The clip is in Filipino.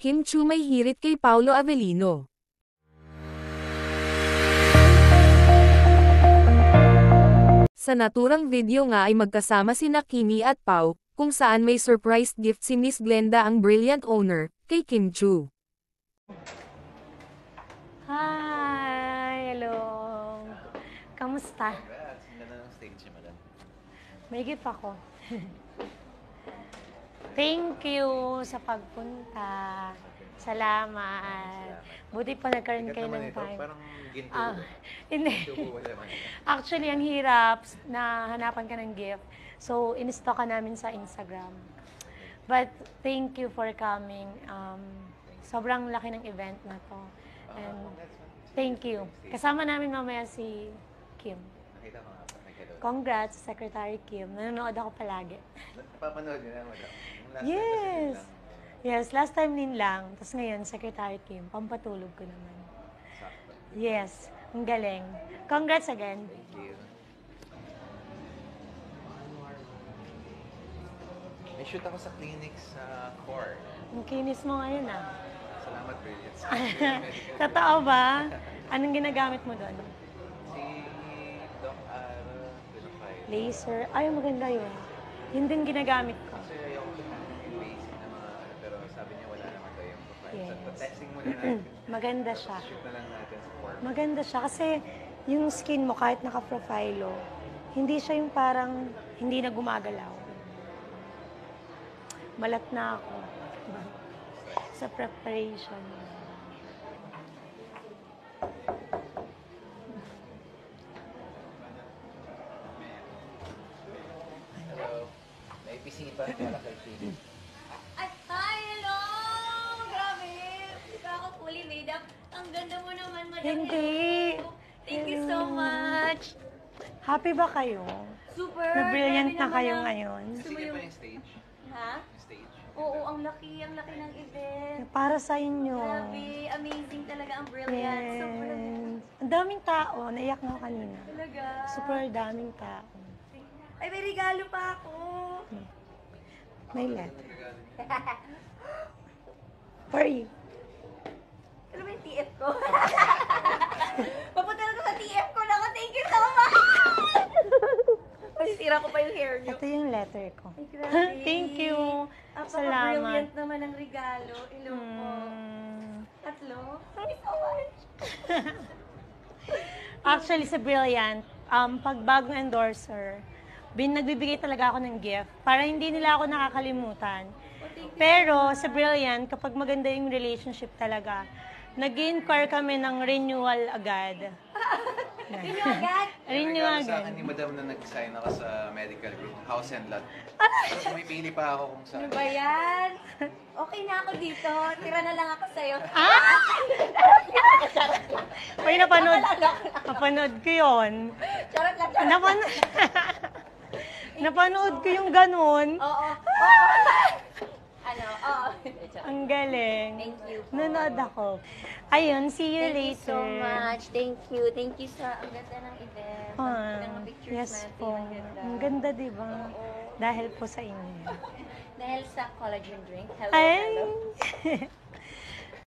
Kim Chu may hirit kay Paolo Avellino. Sa naturang video nga ay magkasama sina Kimi at Pao, kung saan may surprise gift si Miss Glenda ang brilliant owner, kay Kim Chu. Hi! Hello! Kamusta? Ganda ng stage, madam. May gift ako. Thank you sa pagpunta. Salamat. Buti pa nagkaroon kayo ng time. Parang ginto. Hindi. Actually, ang hirap na hanapan ka ng gift. So, in-stock ka namin sa Instagram. But, thank you for coming. Sobrang laki ng event na to. And, thank you. Kasama namin mamaya si Kim. Nakita ko nga pa. Congrats, Secretary Kim. Nanonood ako palagi. Napapanood niyo na, madam? Yes! Yes, last time din lang. Tapos ngayon, Secretary Kim, pampatulog ko naman. Yes, ang galing. Congrats again. Thank you. May shoot ako sa clinic sa core. Ang kinis mo ngayon ah. Salamat, Brilliant. Totoo ba? Anong ginagamit mo doon? Si Doc Ara, Pinapay. Laser. Ay, maganda yun. Yun din ginagamit ko. Kasi ayoko yung basic na mga pero sabi niya wala naman daw yung profile. Yes. So, testing muna natin. Maganda siya. Shoot na lang natin sa core. Maganda siya kasi yung skin mo kahit naka-profilo, hindi siya yung parang hindi na gumagalaw. Malat na ako sa preparation. Hello. May bisita. Wala kay Philip. Ay, hi! Hello! Grabe! Ikaw ako fully made up. Ang ganda mo naman, Madam. Hindi. Hello. Thank you so much. Happy ba kayo? Super! Na brilliant Grabe na naman kayo ang- ngayon. Gusto mo Sige yung... pa yung stage. Ha? Yung stage. Oo, ang laki ng event. Para sa inyo. Grabe, amazing talaga ang brilliant. Super. Yes. Ang daming tao. Naiyak nga ako kanina. Talaga. Super daming tao. Ay, may regalo pa ako. May letter. For you. Ano ba yung TF ko? Papunta na ko sa TF ko na ako. Thank you so much! Masisira ko pa yung hair niyo. Ito yung letter ko. Ay, grabe. Thank you. Salamat. Brilliant naman ang regalo. Hello po. Tatlo? Thank you so much. Actually, sa Brilliant, pag bagong endorser, nagbibigay talaga ako ng gift para hindi nila ako nakakalimutan. Pero sa Brilliant, kapag maganda yung relationship talaga, nag-inquire kami ng renewal agad. Yun yung agad. Renewal Regalo sa akin agad. ni Madam na nag-sign ako sa medical group, House and Lot. Tapos may pili pa ako kung saan. Ano ba yan? Okay na ako dito. Tira na lang ako sa'yo. Uy, napanood ko yun. Charot lang, charot. Napanood ko yung ganun. Oo. Ano? Oo. Ang galing. Thank you po. Nanood ako. Ayun, see you Thank you later. so much. Thank you. Thank you sa ang ganda ng event. Ah, Ang pictures yes natin. po. Ang ganda. Ang ganda, di ba? Oo. Dahil po sa inyo. Dahil sa collagen drink. Hello, Ay! hello.